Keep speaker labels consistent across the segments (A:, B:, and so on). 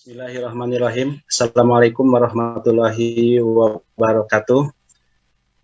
A: Bismillahirrahmanirrahim. Assalamualaikum warahmatullahi wabarakatuh.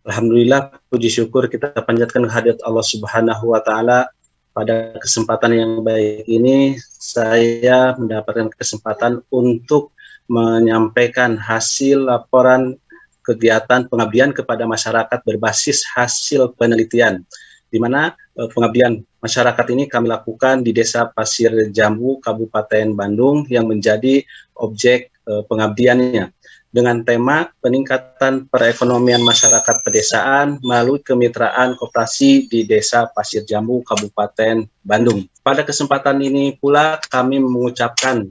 A: Alhamdulillah, puji syukur kita panjatkan kehadirat Allah Subhanahu wa Ta'ala. Pada kesempatan yang baik ini, saya mendapatkan kesempatan untuk menyampaikan hasil laporan kegiatan pengabdian kepada masyarakat berbasis hasil penelitian, di mana pengabdian masyarakat ini kami lakukan di Desa Pasir Jambu, Kabupaten Bandung, yang menjadi objek pengabdiannya, dengan tema peningkatan perekonomian masyarakat pedesaan melalui kemitraan koperasi di Desa Pasir Jambu, Kabupaten Bandung. Pada kesempatan ini pula kami mengucapkan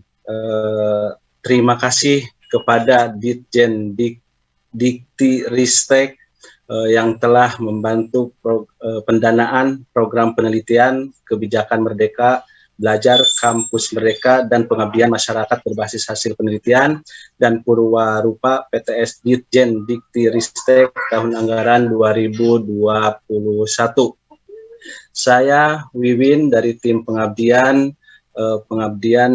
A: terima kasih kepada Ditjen Dikti-Ristek yang telah membantu pendanaan program penelitian kebijakan Merdeka Belajar, Kampus Merdeka, dan pengabdian masyarakat berbasis hasil penelitian dan Purwarupa PTS Ditjen Dikti-Ristek tahun anggaran 2021. Saya Wiwin dari tim pengabdian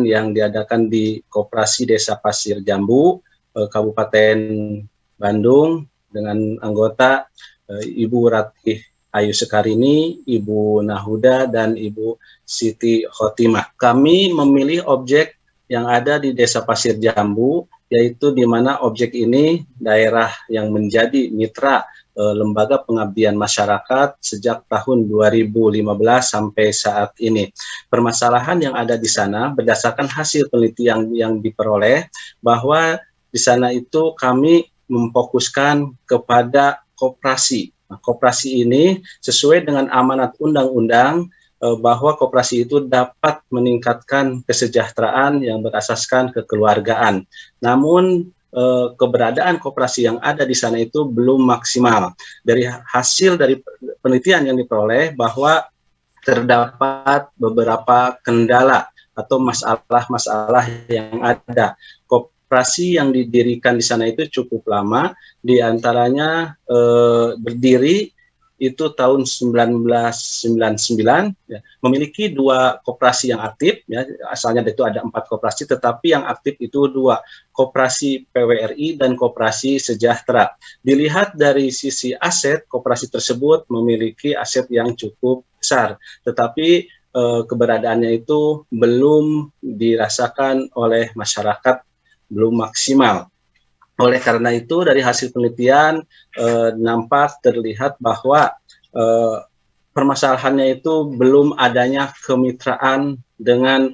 A: yang diadakan di Koperasi Desa Pasir Jambu, Kabupaten Bandung, dengan anggota Ibu Ratih Ayu Sekarini, Ibu Nahuda, dan Ibu Siti Khotimah. Kami memilih objek yang ada di Desa Pasir Jambu, yaitu di mana objek ini daerah yang menjadi mitra lembaga pengabdian masyarakat sejak tahun 2015 sampai saat ini. Permasalahan yang ada di sana berdasarkan hasil penelitian yang diperoleh, bahwa di sana itu kami memfokuskan kepada koperasi. Nah, koperasi ini sesuai dengan amanat undang-undang bahwa koperasi itu dapat meningkatkan kesejahteraan yang berasaskan kekeluargaan. Namun keberadaan koperasi yang ada di sana itu belum maksimal. Dari hasil dari penelitian yang diperoleh, bahwa terdapat beberapa kendala atau masalah-masalah yang ada. Koperasi yang didirikan di sana itu cukup lama, di antaranya berdiri itu tahun 1999, ya, memiliki 2 koperasi yang aktif, ya, asalnya itu ada 4 koperasi, tetapi yang aktif itu 2, koperasi PWRI dan koperasi Sejahtera. Dilihat dari sisi aset, koperasi tersebut memiliki aset yang cukup besar, tetapi keberadaannya itu belum dirasakan oleh masyarakat, belum maksimal. Oleh karena itu, dari hasil penelitian nampak terlihat bahwa permasalahannya itu belum adanya kemitraan dengan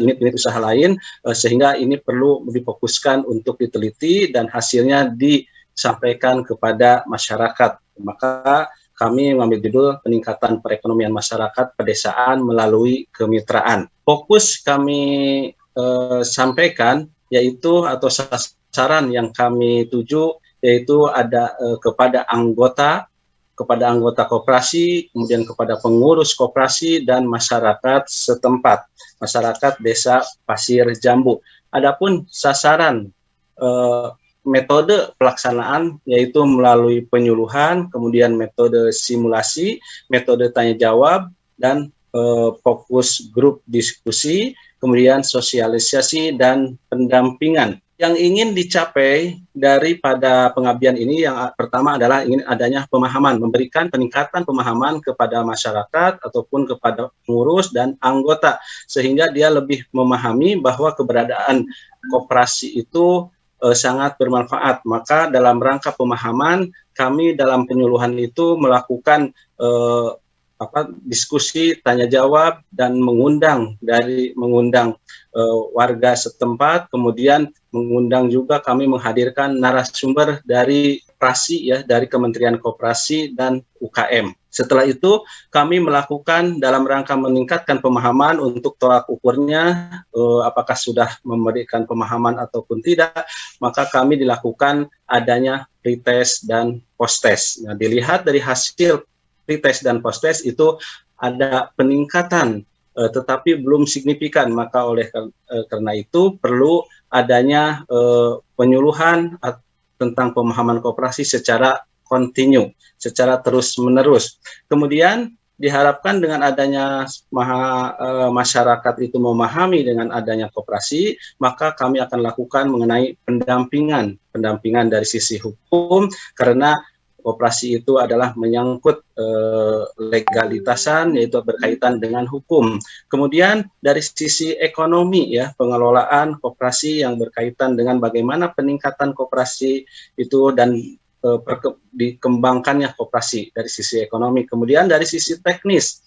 A: unit-unit usaha lain, sehingga ini perlu difokuskan untuk diteliti dan hasilnya disampaikan kepada masyarakat. Maka kami mengambil judul peningkatan perekonomian masyarakat pedesaan melalui kemitraan. Fokus kami sampaikan yaitu atau saran yang kami tuju, yaitu ada kepada anggota koperasi, kemudian kepada pengurus koperasi dan masyarakat setempat, masyarakat Desa Pasir Jambu. Adapun sasaran metode pelaksanaan yaitu melalui penyuluhan, kemudian metode simulasi, metode tanya jawab, dan fokus grup diskusi, kemudian sosialisasi dan pendampingan. Yang ingin dicapai daripada pengabdian ini, yang pertama adalah ingin adanya pemahaman, memberikan peningkatan pemahaman kepada masyarakat ataupun kepada pengurus dan anggota, sehingga dia lebih memahami bahwa keberadaan koperasi itu sangat bermanfaat. Maka dalam rangka pemahaman, kami dalam penyuluhan itu melakukan diskusi, tanya jawab, dan mengundang warga setempat, kemudian mengundang juga kami menghadirkan narasumber dari koperasi, ya, dari Kementerian Koperasi dan UKM. Setelah itu kami melakukan dalam rangka meningkatkan pemahaman untuk tolak ukurnya, apakah sudah memberikan pemahaman ataupun tidak, maka kami dilakukan adanya pretest dan posttest. Nah, dilihat dari hasil pretest dan posttest itu ada peningkatan, tetapi belum signifikan. Maka oleh karena itu perlu adanya penyuluhan tentang pemahaman koperasi secara kontinu, secara terus-menerus. Kemudian diharapkan dengan adanya masyarakat itu memahami dengan adanya koperasi, maka kami akan lakukan mengenai pendampingan dari sisi hukum, karena koperasi itu adalah menyangkut legalitasan, yaitu berkaitan dengan hukum. Kemudian dari sisi ekonomi ya, pengelolaan koperasi yang berkaitan dengan bagaimana peningkatan koperasi itu dan dikembangkannya koperasi dari sisi ekonomi. Kemudian dari sisi teknis,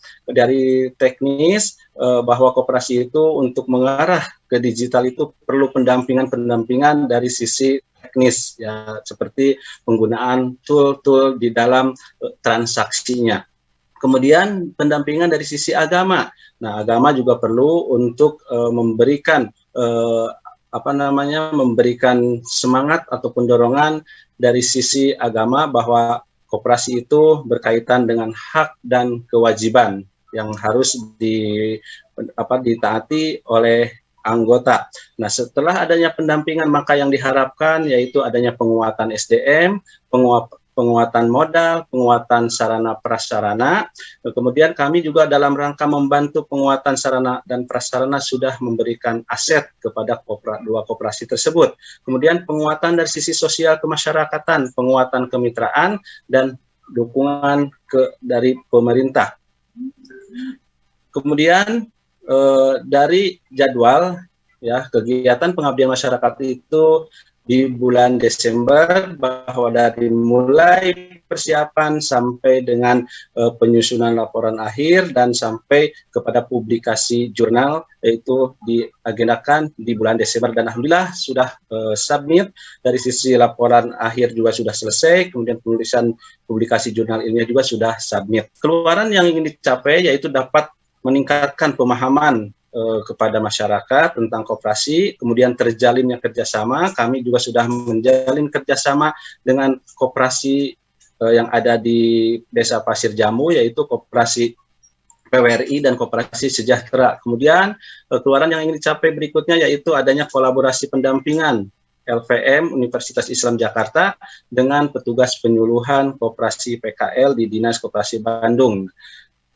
A: bahwa koperasi itu untuk mengarah ke digital itu perlu pendampingan dari sisi teknis ya, seperti penggunaan tool-tool di dalam transaksinya. Kemudian pendampingan dari sisi agama. Nah, agama juga perlu untuk memberikan memberikan semangat ataupun dorongan dari sisi agama bahwa koperasi itu berkaitan dengan hak dan kewajiban yang harus ditaati oleh anggota. Nah, setelah adanya pendampingan, maka yang diharapkan yaitu adanya penguatan SDM, penguatan modal, penguatan sarana prasarana. Kemudian kami juga dalam rangka membantu penguatan sarana dan prasarana sudah memberikan aset kepada dua koperasi tersebut. Kemudian penguatan dari sisi sosial kemasyarakatan, penguatan kemitraan, dan dukungan dari pemerintah. Kemudian dari jadwal ya, kegiatan pengabdian masyarakat itu di bulan Desember, bahwa dari mulai persiapan sampai dengan penyusunan laporan akhir dan sampai kepada publikasi jurnal, itu diagendakan di bulan Desember, dan alhamdulillah sudah submit. Dari sisi laporan akhir juga sudah selesai, kemudian penulisan publikasi jurnal ilmiah juga sudah submit. Keluaran yang ingin dicapai yaitu dapat meningkatkan pemahaman kepada masyarakat tentang koperasi, kemudian terjalinnya kerjasama. Kami juga sudah menjalin kerjasama dengan koperasi yang ada di Desa Pasir Jambu, yaitu koperasi PWRI dan koperasi Sejahtera. Kemudian keluaran yang ingin dicapai berikutnya yaitu adanya kolaborasi pendampingan LVM Universitas Islam Jakarta dengan petugas penyuluhan koperasi PKL di Dinas Koperasi Bandung.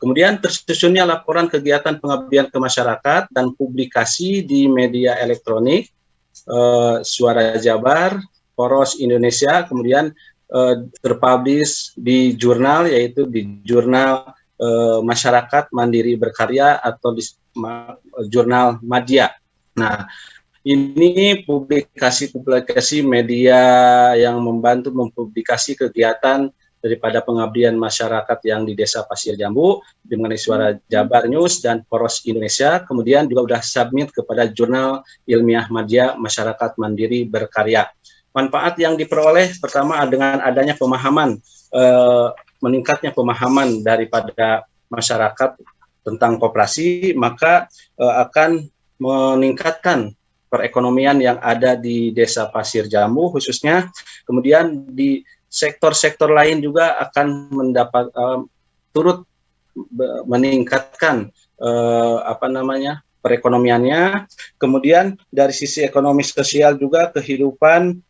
A: Kemudian tersusunnya laporan kegiatan pengabdian ke masyarakat dan publikasi di media elektronik, Suara Jabar, Poros Indonesia, kemudian terpublish di jurnal, yaitu di jurnal Masyarakat Mandiri Berkarya atau di jurnal Madya. Nah, ini publikasi media yang membantu mempublikasi kegiatan daripada pengabdian masyarakat yang di Desa Pasir Jambu mengenai Suara Jabar News dan Poros Indonesia. Kemudian juga sudah submit kepada Jurnal Ilmiah Madya Masyarakat Mandiri Berkarya. Manfaat yang diperoleh pertama dengan adanya pemahaman, meningkatnya pemahaman daripada masyarakat tentang koperasi, maka akan meningkatkan perekonomian yang ada di Desa Pasir Jambu khususnya. Kemudian di sektor-sektor lain juga akan mendapat turut meningkatkan perekonomiannya. Kemudian dari sisi ekonomi sosial juga kehidupan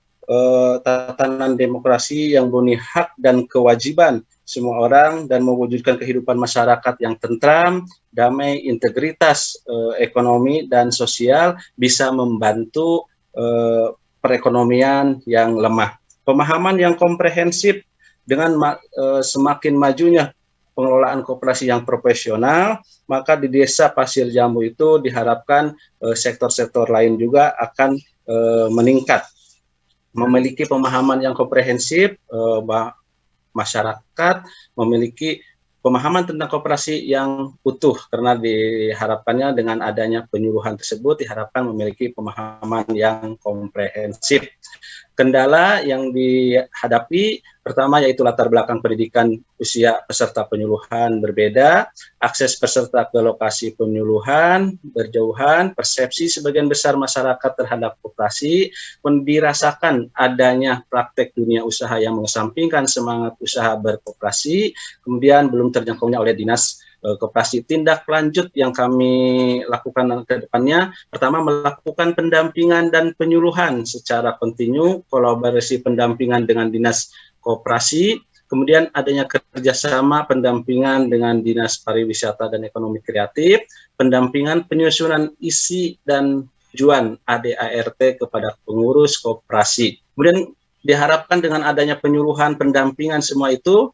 A: tatanan demokrasi yang bunyi hak dan kewajiban semua orang dan mewujudkan kehidupan masyarakat yang tentram, damai, integritas ekonomi dan sosial bisa membantu perekonomian yang lemah. Pemahaman yang komprehensif dengan semakin majunya pengelolaan koperasi yang profesional, maka di Desa Pasir Jambu itu diharapkan sektor-sektor lain juga akan meningkat. Memiliki pemahaman yang komprehensif, masyarakat memiliki pemahaman tentang koperasi yang utuh, karena diharapkannya dengan adanya penyuluhan tersebut diharapkan memiliki pemahaman yang komprehensif. Kendala yang dihadapi pertama yaitu latar belakang pendidikan usia peserta penyuluhan berbeda, akses peserta ke lokasi penyuluhan berjauhan, persepsi sebagian besar masyarakat terhadap koperasi, dirasakan adanya praktek dunia usaha yang mengesampingkan semangat usaha berkoperasi, kemudian belum terjangkaunya oleh dinas koperasi. Tindak lanjut yang kami lakukan ke depannya, pertama melakukan pendampingan dan penyuluhan secara kontinu, kolaborasi pendampingan dengan dinas koperasi, kemudian adanya kerjasama pendampingan dengan Dinas Pariwisata dan Ekonomi Kreatif, pendampingan penyusunan isi dan tujuan ADART kepada pengurus koperasi. Kemudian diharapkan dengan adanya penyuluhan, pendampingan semua itu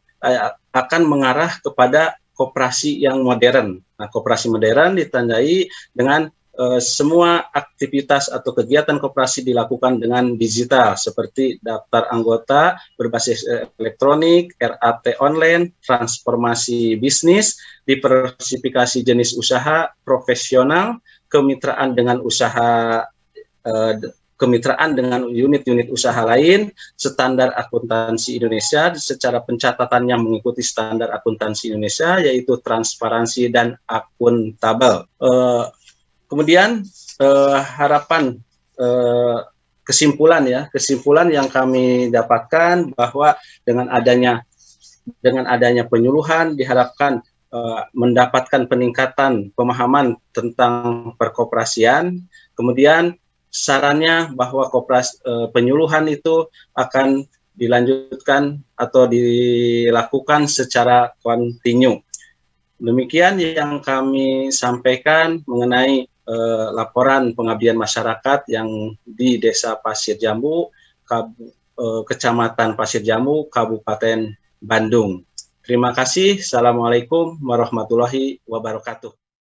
A: akan mengarah kepada koperasi yang modern. Nah, koperasi modern ditandai dengan semua aktivitas atau kegiatan koperasi dilakukan dengan digital seperti daftar anggota berbasis elektronik, RAT online, transformasi bisnis, diversifikasi jenis usaha, profesional, kemitraan dengan usaha kemitraan dengan unit-unit usaha lain, standar akuntansi Indonesia secara pencatatannya mengikuti standar akuntansi Indonesia yaitu transparansi dan akuntabel. Kemudian harapan kesimpulan yang kami dapatkan bahwa dengan adanya penyuluhan diharapkan mendapatkan peningkatan pemahaman tentang perkoperasian. Kemudian sarannya bahwa penyuluhan itu akan dilanjutkan atau dilakukan secara kontinu. Demikian yang kami sampaikan mengenai laporan pengabdian masyarakat yang di Desa Pasir Jambu, Kecamatan Pasir Jambu, Kabupaten Bandung. Terima kasih. Assalamualaikum warahmatullahi wabarakatuh.